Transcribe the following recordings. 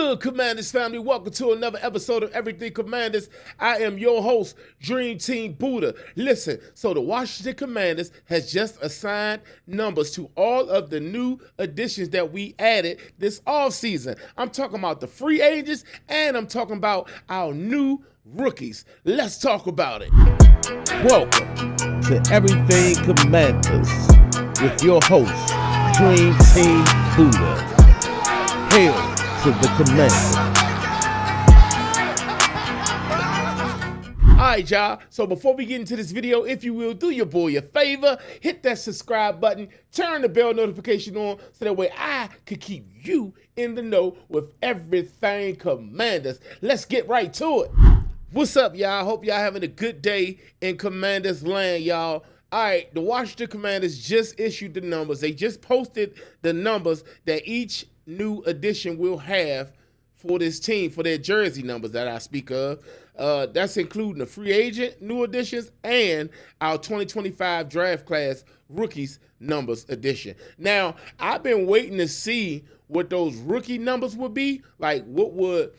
good, Commanders family? Welcome to another episode of Everything Commanders. I am your host, Dream Team Buddha. Listen, so the Washington Commanders has just assigned numbers to all of the new additions that we added this offseason. I'm talking about the free agents and I'm talking about our new rookies. Let's talk about it. Welcome to Everything Commanders with your host, Dream Team Buddha. Hail to the Commanders. Alright, y'all, so before we get into this video, if you will, do your boy a favor, hit that subscribe button, turn the bell notification on, so that way I could keep you in the know with everything Commanders. Let's get right to it. What's up, y'all? Hope y'all having a good day in Commanders land, y'all. Alright, the Washington Commanders just issued the numbers. They just posted the numbers that each new addition will have for this team, for their jersey numbers that I speak of. That's including the free agent new additions and our 2025 draft class rookies numbers addition. Now, I've been waiting to see what those rookie numbers would be. Like, what would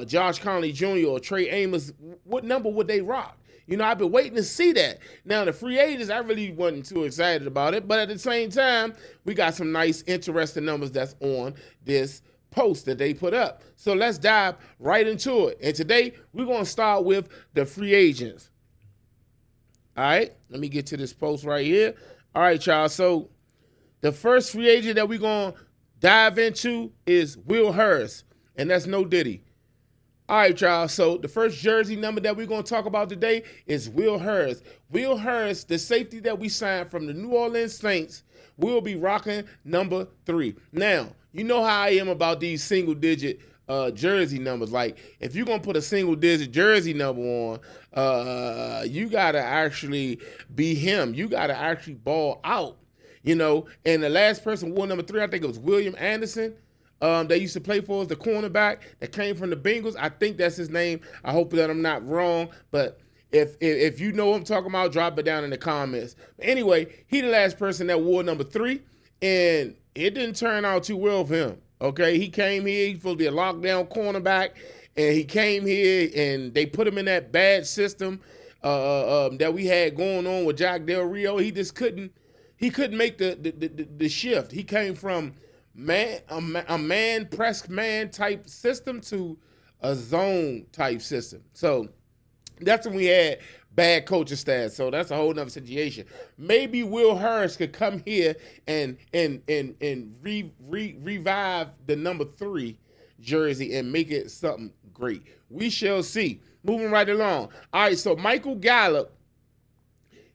Josh Conley Jr. or Trey Amos, what number would they rock? You know, I've been waiting to see that. Now, the free agents, I really wasn't too excited about it. But at the same time, we got some nice, interesting numbers that's on this post that they put up. So let's dive right into it. And today, we're going to start with the free agents. All right, let me get to this post right here. All right, y'all. So the first free agent that we're going to dive into is Will Harris, and that's no Diddy. All right, y'all, so the first jersey number that we're going to talk about today is Will Harris. Will Harris, the safety that we signed from the New Orleans Saints, will be rocking number 3. Now, you know how I am about these single-digit jersey numbers. Like, if you're going to put a single-digit jersey number on, you got to actually be him. You got to actually ball out, you know. And the last person wore number 3, I think it was William Anderson. They used to play for us, the cornerback that came from the Bengals. I think that's his name. I hope that I'm not wrong. But if you know what I'm talking about, drop it down in the comments. But anyway, he the last person that wore number 3, and it didn't turn out too well for him. Okay, he came here, he's supposed to be a lockdown cornerback, and he came here, and they put him in that bad system that we had going on with Jack Del Rio. He just couldn't make the shift. He came from a man press man type system to a zone type system. So that's when we had bad coaching staff. So that's a whole nother situation. Maybe Will Harris could come here and revive the number 3 jersey and make it something great. We shall see. Moving right along. All right, so Michael Gallup,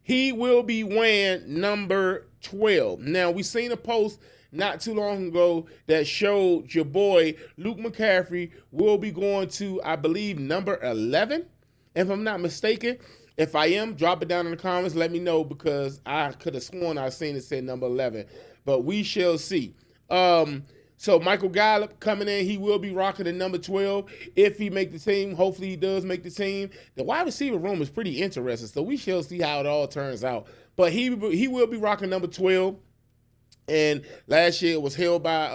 he will be wearing number 12. Now, we seen a post not too long ago that showed your boy Luke McCaffrey will be going to, I believe, number 11, if I'm not mistaken. If I am, drop it down in the comments. Let me know, because I could have sworn I seen it said number 11. But we shall see. So Michael Gallup coming in, he will be rocking the number 12 if he make the team. Hopefully he does make the team. The wide receiver room is pretty interesting, so we shall see how it all turns out. But he will be rocking number 12. And last year it was held by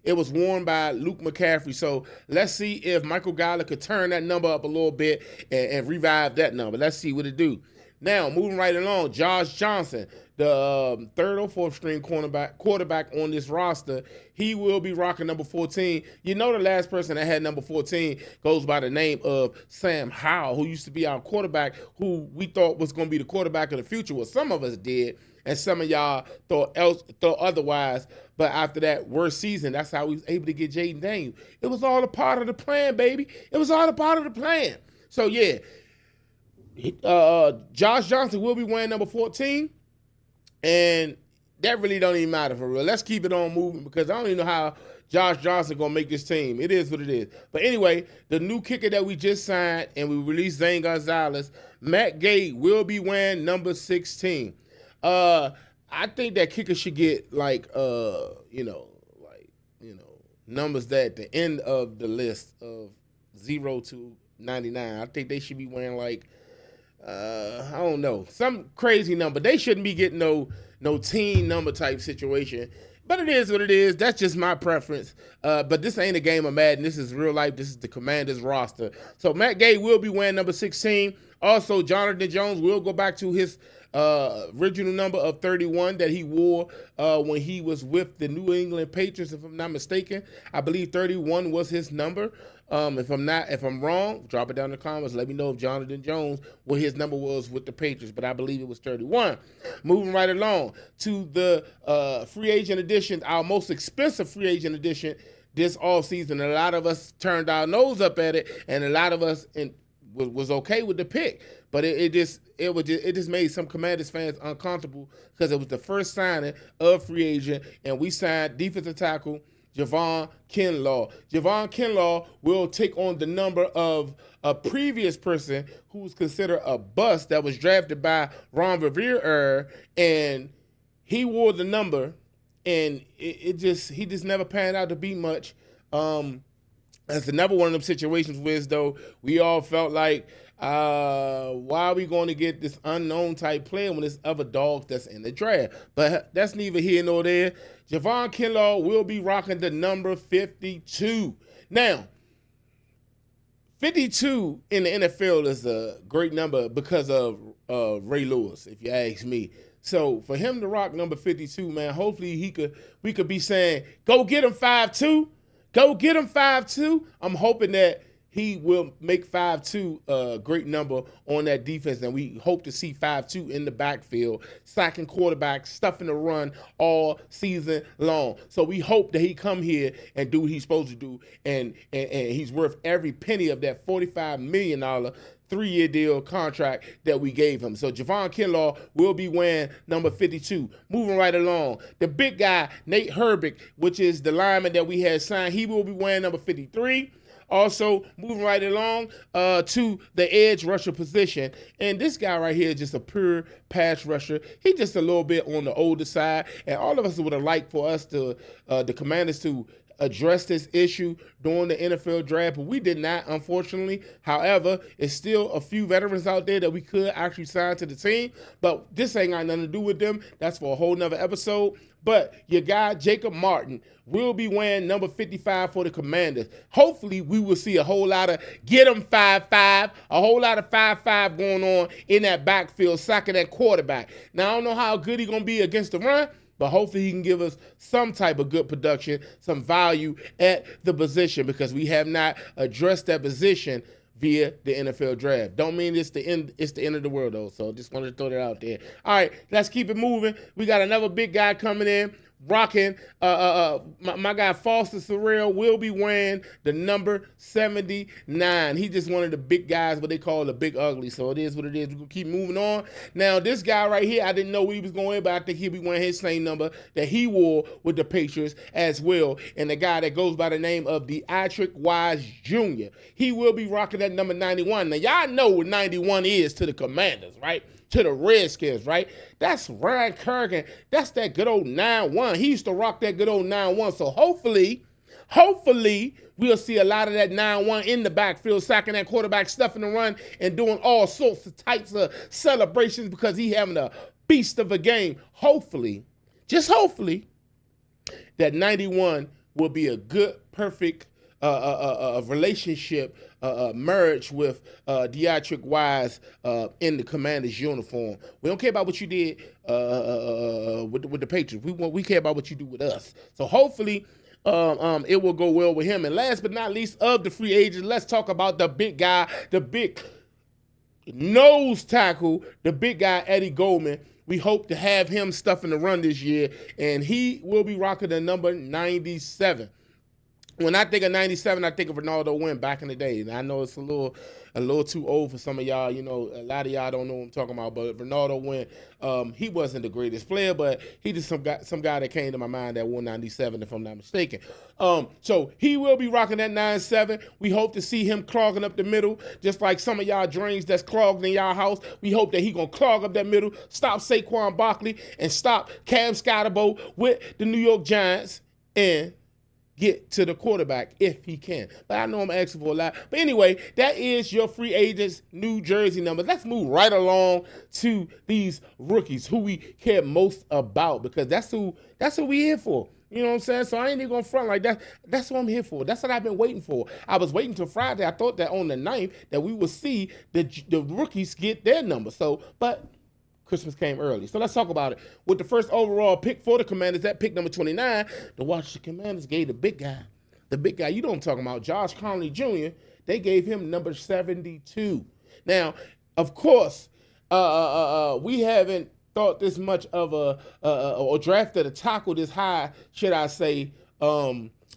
it was worn by Luke McCaffrey. So let's see if Michael Gallup could turn that number up a little bit and revive that number. Let's see what it do. Now, moving right along, Josh Johnson, the third or fourth string quarterback on this roster, he will be rocking number 14. You know, the last person that had number 14 goes by the name of Sam Howell, who used to be our quarterback, who we thought was going to be the quarterback of the future. Well, some of us did, and some of y'all thought otherwise. But after that worst season, that's how we was able to get Jaden Daniels. It was all a part of the plan, baby. It was all a part of the plan. So, yeah, Josh Johnson will be wearing number 14, and that really don't even matter for real. Let's keep it on moving, because I don't even know how Josh Johnson going to make this team. It is what it is. But anyway, the new kicker that we just signed, and we released Zane Gonzalez, Matt Gay will be wearing number 16. I think that kicker should get numbers that at the end of the list of 0 to 99. I think they should be wearing I don't know, some crazy number. They shouldn't be getting no team number type situation. But it is what it is. That's just my preference. But this ain't a game of Madden. This is real life. This is the Commanders roster. So Matt Gay will be wearing number 16. Also, Jonathan Jones will go back to his original number of 31 that he wore when he was with the New England Patriots, if I'm not mistaken. I believe 31 was his number. If I'm wrong, drop it down in the comments. Let me know if Jonathan Jones, what his number was with the Patriots, but I believe it was 31. Moving right along to the free agent edition, our most expensive free agent edition this offseason. A lot of us turned our nose up at it, and a lot of us was okay with the pick, but it just made some Commanders fans uncomfortable because it was the first signing of free agent, and we signed defensive tackle Javon Kinlaw. Javon Kinlaw will take on the number of a previous person who was considered a bust that was drafted by Ron Rivera, and he wore the number, and he just never panned out to be much. That's another one of them situations where, though, we all felt like, why are we going to get this unknown type player when there's other dogs that's in the draft? But that's neither here nor there. Javon Kinlaw will be rocking the number 52. Now, 52 in the NFL is a great number because of Ray Lewis, if you ask me. So for him to rock number 52, man, hopefully we could be saying, go get him 5'2". Go get him 5'2". I'm hoping that he will make 5'2" a great number on that defense, and we hope to see 5'2" in the backfield, sacking quarterbacks, stuffing the run all season long. So we hope that he come here and do what he's supposed to do, and he's worth every penny of that $45 million 3-year deal contract that we gave him. So Javon Kinlaw will be wearing number 52. Moving right along, the big guy, Nate Herbig, which is the lineman that we had signed, he will be wearing number 53. Also, moving right along to the edge rusher position. And this guy right here is just a pure pass rusher. He's just a little bit on the older side. And all of us would have liked for us to, the Commanders to address this issue during the NFL draft, but we did not, unfortunately. However, it's still a few veterans out there that we could actually sign to the team, but this ain't got nothing to do with them. That's for a whole nother episode. But your guy, Jacob Martin, will be wearing number 55 for the Commanders. Hopefully, we will see a whole lot of get him 5'5", a whole lot of 5'5" going on in that backfield, sacking that quarterback. Now, I don't know how good he's going to be against the run, but hopefully he can give us some type of good production, some value at the position, because we have not addressed that position via the NFL draft. Don't mean it's the end of the world, though, so just wanted to throw that out there. All right, let's keep it moving. We got another big guy coming in, rocking. My guy Foster Sorrell will be wearing the number 79. He just one of the big guys, what they call the big ugly. So it is what it is. We're going to keep moving on. Now, this guy right here, I didn't know what he was going to wear, but I think he'll be wearing his same number that he wore with the Patriots as well. And the guy that goes by the name of Deatrick Wise Jr., he will be rocking that number 91. Now, y'all know what 91 is to the Commanders, right? To the Redskins, right? That's Ryan Kerrigan. That's that good old 9-1. He used to rock that good old 9-1. So hopefully, we'll see a lot of that 9-1 in the backfield, sacking that quarterback, stuffing the run, and doing all sorts of types of celebrations because he having a beast of a game. Hopefully, just hopefully, that 91 will be a good, perfect relationship merge with Deatrick Wise in the Commanders uniform. We don't care about what you did with the Patriots. We care about what you do with us. So hopefully it will go well with him. And last but not least of the free agents, let's talk about the big guy, the big nose tackle, the big guy, Eddie Goldman. We hope to have him stuffing the run this year, and he will be rocking the number 97. When I think of 97, I think of Ronaldo Wynn back in the day. And I know it's a little too old for some of y'all. You know, a lot of y'all don't know what I'm talking about. But Ronaldo Wynn, he wasn't the greatest player, but he just some guy that came to my mind that won 97, if I'm not mistaken. So he will be rocking that 97. We hope to see him clogging up the middle, just like some of y'all drains that's clogged in y'all house. We hope that he gonna clog up that middle, stop Saquon Barkley, and stop Cam Scotterbo with the New York Giants, and get to the quarterback if he can. But I know I'm asking for a lot. But anyway, that is your free agents' New Jersey number. Let's move right along to these rookies who we care most about, because that's who we here for. You know what I'm saying? So I ain't even gonna front like that. That's what I'm here for. That's what I've been waiting for. I was waiting till Friday. I thought that on the 9th that we would see the rookies get their number. So, but Christmas came early. So let's talk about it. With the first overall pick for the Commanders, at pick number 29, the Washington Commanders gave the big guy, you know what I'm talking about, Josh Conley Jr., they gave him number 72. Now, of course, we haven't thought this much of or drafted a tackle this high, should I say,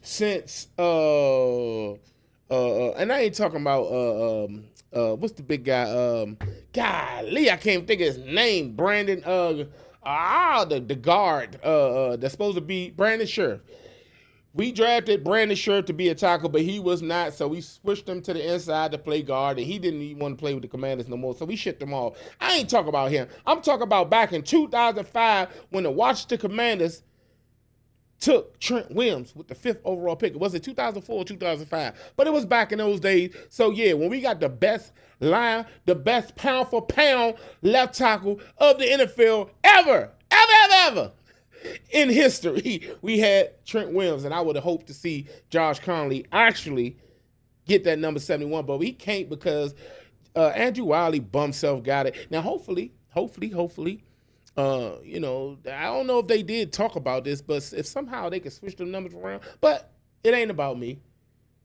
since and I ain't talking about what's the big guy? Golly, I can't think of his name. Brandon the guard that's supposed to be Brandon Scherff. We drafted Brandon Scherff to be a tackle, but he was not, so we switched him to the inside to play guard, and he didn't even want to play with the Commanders no more, so we shipped him off. I ain't talking about him. I'm talking about back in 2005 when the Washington Commanders took Trent Williams with the 5th overall pick. Was it 2004 or 2005? But it was back in those days. So, yeah, when we got the best pound for pound left tackle of the NFL ever in history, we had Trent Williams, and I would have hoped to see Josh Conley actually get that number 71, but he can't because Andrew Wiley bum self got it. Now, hopefully, you know, I don't know if they did talk about this, but if somehow they could switch the numbers around, but it ain't about me.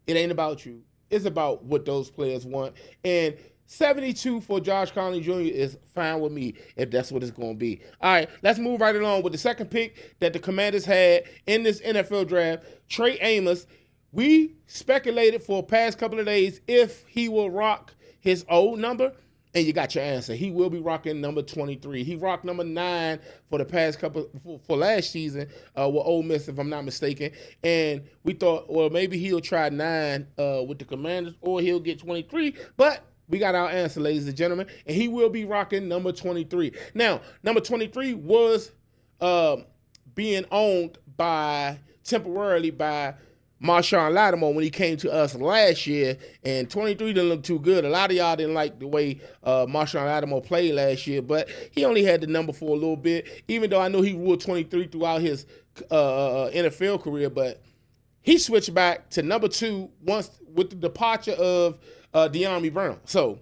It ain't about you. It's about what those players want. And 72 for Josh Conley Jr. is fine with me if that's what it's going to be. All right, let's move right along with the second pick that the Commanders had in this NFL draft, Trey Amos. We speculated for the past couple of days if he will rock his old number, and you got your answer. He will be rocking number 23. He rocked number 9 for the past for last season with Ole Miss, if I'm not mistaken. And we thought, well, maybe he'll try 9 with the Commanders, or he'll get 23. But we got our answer, ladies and gentlemen, and he will be rocking number 23. Now, number 23 was being owned temporarily by Marshon Lattimore when he came to us last year, and 23 didn't look too good. A lot of y'all didn't like the way Marshon Lattimore played last year, but he only had the number for a little bit, even though I know he wore 23 throughout his NFL career, but he switched back to number 2 once with the departure of De'Ami Brown. So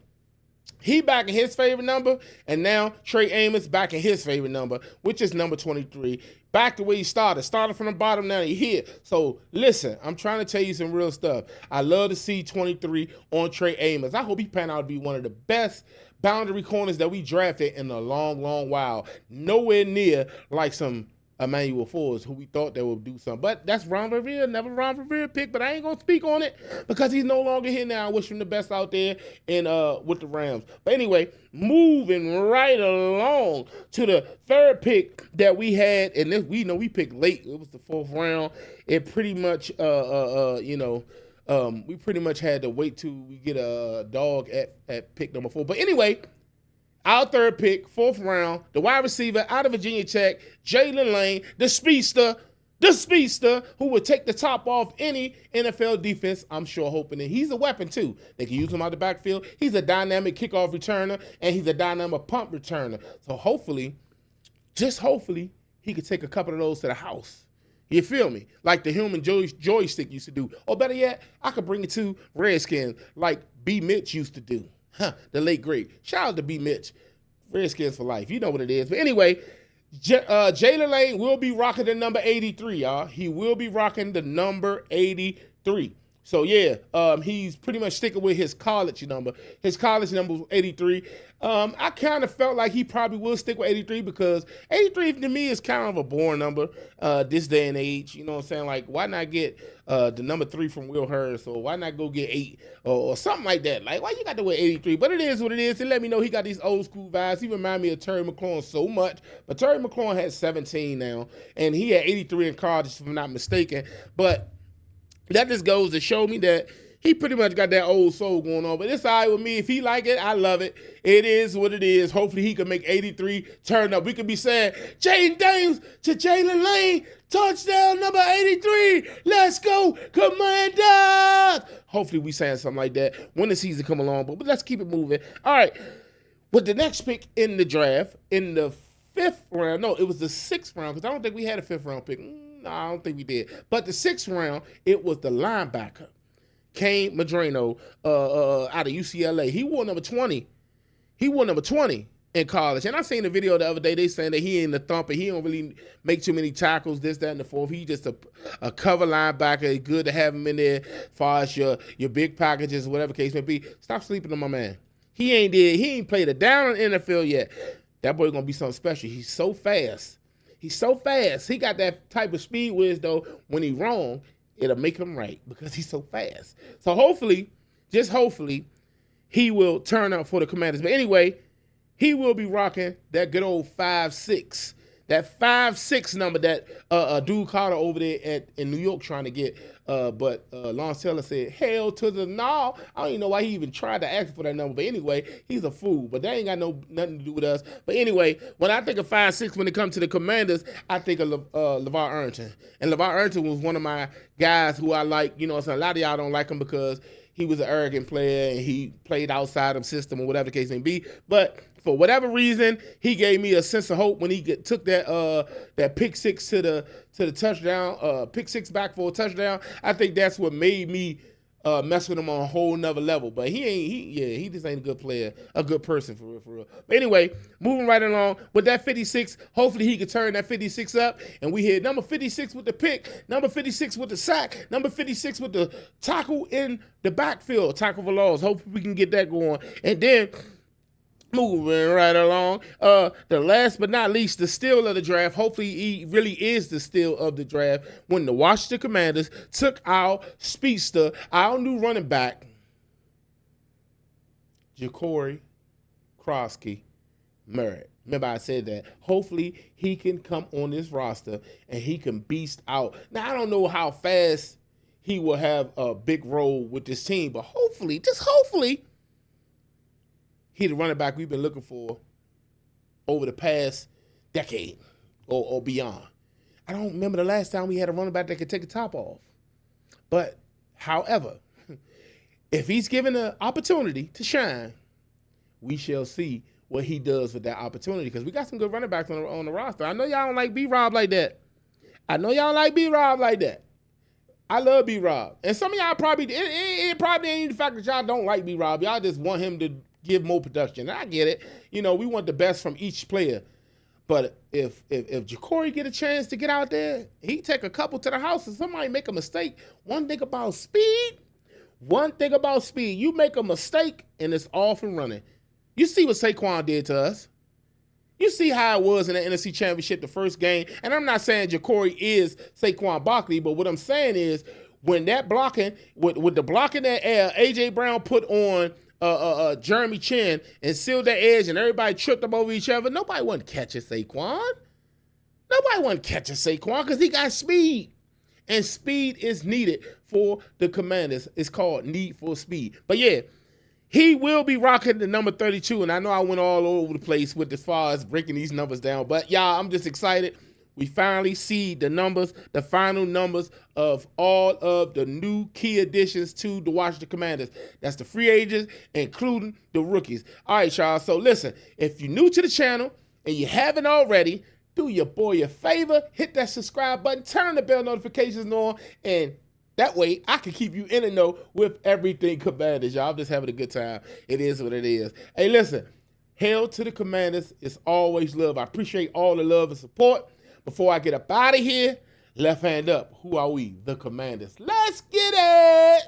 he back in his favorite number, and now Trey Amos back in his favorite number, which is number 23. Back the way he started from the bottom, now he here. So listen, I'm trying to tell you some real stuff. I love to see 23 on Trey Amos. I hope he pan out to be one of the best boundary corners that we drafted in a long, long while. Nowhere near like some Emmanuel Forbes, who we thought that would do something. But that's Ron Rivera, never Ron Rivera pick, but I ain't going to speak on it because he's no longer here now. I wish him the best out there in with the Rams. But anyway, moving right along to the third pick that we had, and this, we know we picked late. It was the 4th round. It pretty much, we pretty much had to wait till we get a dog at pick number 4. But anyway, our third pick, 4th round, the wide receiver out of Virginia Tech, Jalen Lane, the speedster, who would take the top off any NFL defense, I'm sure, hoping that he's a weapon too. They can use him out the backfield. He's a dynamic kickoff returner, and he's a dynamic punt returner. So hopefully, just hopefully, he could take a couple of those to the house. You feel me? Like the human joystick used to do. Or better yet, I could bring it to Redskins like B. Mitch used to do. The late great. Shout out to B. Mitch. Redskins for life. You know what it is. But anyway, Jalen Lane will be rocking the number 83, y'all. He will be rocking the number 83. So, yeah, he's pretty much sticking with his college number. His college number was 83. I kind of felt like he probably will stick with 83 because 83 to me is kind of a boring number this day and age. You know what I'm saying? Like, why not get the number 3 from Will Hurst, or why not go get 8 or something like that? Like, why you got to wear 83? But it is what it is. It let me know he got these old school vibes. He remind me of Terry McLaurin so much. But Terry McLaurin has 17 now, and he had 83 in college, if I'm not mistaken. But that just goes to show me that he pretty much got that old soul going on. But it's all right with me. If he like it, I love it. It is what it is. Hopefully he can make 83 turn up. We could be saying, Jaden Daniels to Jalen Lane, touchdown number 83. Let's go, Commanders. Hopefully we saying something like that when the season come along. But let's keep it moving. All right. With the next pick in the draft, in the 5th round. No, it was the 6th round because I don't think we had a 5th round pick. No, I don't think we did. But the 6th round, it was the linebacker, Kane Madrano, out of UCLA. He wore number 20. He wore number 20 in college. And I seen the video the other day. They saying that he ain't the thumper. He don't really make too many tackles, this, that, and the fourth. He just a cover linebacker. It's good to have him in there as far as your big packages, whatever case may be. Stop sleeping on my man. He ain't played a down in the NFL yet. That boy gonna be something special. He's so fast. He's so fast. He got that type of speed whiz, though. When he wrong, it'll make him right because he's so fast. So hopefully, just hopefully, he will turn up for the Commanders. But anyway, he will be rocking that good old 5'6". That 5'6" number that dude Carter over there in New York trying to get. But Lawrence Taylor said, hell to the no. I don't even know why he even tried to ask for that number. But anyway, he's a fool. But that ain't got nothing to do with us. But anyway, when I think of 5'6", when it comes to the Commanders, I think of LeVar Arrington. And LeVar Arrington was one of my guys who I like. You know, so a lot of y'all don't like him because he was an arrogant player and he played outside of system or whatever the case may be. But for whatever reason, he gave me a sense of hope when he took that pick six to the touchdown, pick six back for a touchdown. I think that's what made me mess with him on a whole nother level. But he just ain't a good player, a good person for real. But anyway, moving right along with that 56, hopefully he can turn that 56 up. And we hit number 56 with the pick, number 56 with the sack, number 56 with the tackle in the backfield, tackle for loss. Hopefully we can get that going. And then moving right along, the last but not least, the steal of the draft. Hopefully he really is the steal of the draft when the Washington Commanders took our speedster, our new running back, JaCorey Crosby Merritt. Remember I said that. Hopefully he can come on this roster and he can beast out. Now, I don't know how fast he will have a big role with this team, but hopefully, just hopefully, he the running back we've been looking for over the past decade or beyond. I don't remember the last time we had a running back that could take a top off. But, however, if he's given an opportunity to shine, we shall see what he does with that opportunity because we got some good running backs on the roster. I know y'all don't like B-Rob like that. I love B-Rob. And some of y'all probably, it probably ain't the fact that y'all don't like B-Rob. Y'all just want him to give more production. I get it. You know, we want the best from each player. But if JaCorey get a chance to get out there, he take a couple to the house and somebody make a mistake. One thing about speed, you make a mistake and it's off and running. You see what Saquon did to us. You see how it was in the NFC Championship the first game. And I'm not saying JaCorey is Saquon Barkley, but what I'm saying is when that blocking, with the blocking that A.J. Brown put on Jeremy Chin and sealed that edge and everybody tripped up over each other, nobody wasn't catching Saquon. Because he got speed. And speed is needed for the Commanders. It's called need for speed. But yeah, he will be rocking the number 32. And I know I went all over the place with as far as breaking these numbers down. But y'all, I'm just excited. We finally see the numbers, the final numbers of all of the new key additions to the Washington Commanders. That's the free agents, including the rookies. All right, y'all. So listen, if you're new to the channel and you haven't already, do your boy a favor, hit that subscribe button, turn the bell notifications on, and that way I can keep you in the know with everything Commanders. Y'all, I'm just having a good time. It is what it is. Hey, listen, hail to the Commanders. It's always love. I appreciate all the love and support. Before I get up out of here, left hand up. Who are we? The Commanders. Let's get it!